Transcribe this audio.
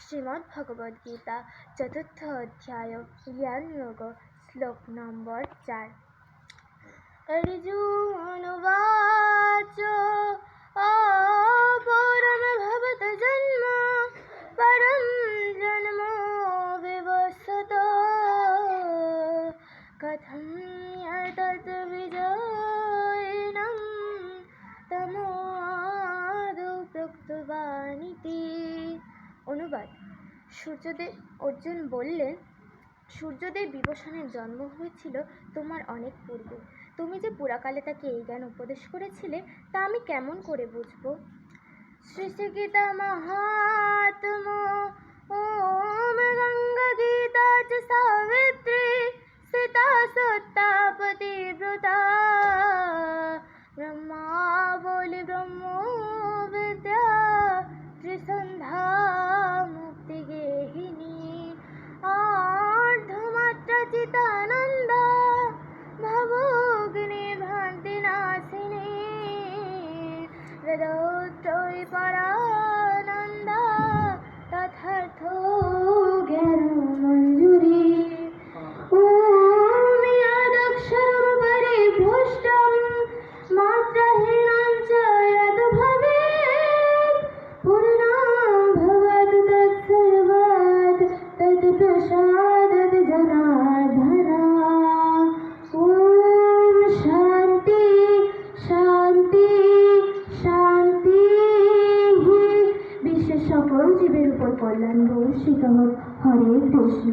শ্রীমদ্ভগবদ্গীতা চতুর্থ অধ্যায় জ্ঞানযোগ শ্লোক নম্বর 4। अर्जुन उवाच अपरं भवत जन्म परं जन्म विवस्वत कथं एतत् विजयिनं तमादौ प्रोक्तवानिति। অনুবাদ। সূর্যদেব অর্জুন বললেন, সূর্যদেব বিভীষণের জন্ম হয়েছিল তোমার অনেক পূর্বে। তুমি যে পুরাকালে তাকে এই জ্ঞান উপদেশ করেছিলে তা আমি কেমন করে বুঝব? শ্রীগীতা মহাত্ম ওম গঙ্গা গীতা চ সাবিত্রী সীতা সত্তা পতিব্রতা ব্রহ্মাবলি ব্রহ্ম বিদ্যা ত্রিসন্ধ্যা মুক্তি গেহিনী अर्धमात्रा चितानन्दा भवोग्नि भ्रान्तिनाशिनी वेदोत्तरी परानन्दा तथार्थो ज्ञानमञ्जुरी ॐ यदक्षरं परिभ्रष्टं मात्राहीनं च यद् भवेत् पूर्णं भवतु तत्सर्वात् तत्प्रसादात् जनार्दना। ॐ शान्ति शान्ति शान्ति। বিশ্বের সকল জীবের উপর কল্যাণ বর্ষিত হোক। হরে কৃষ্ণ।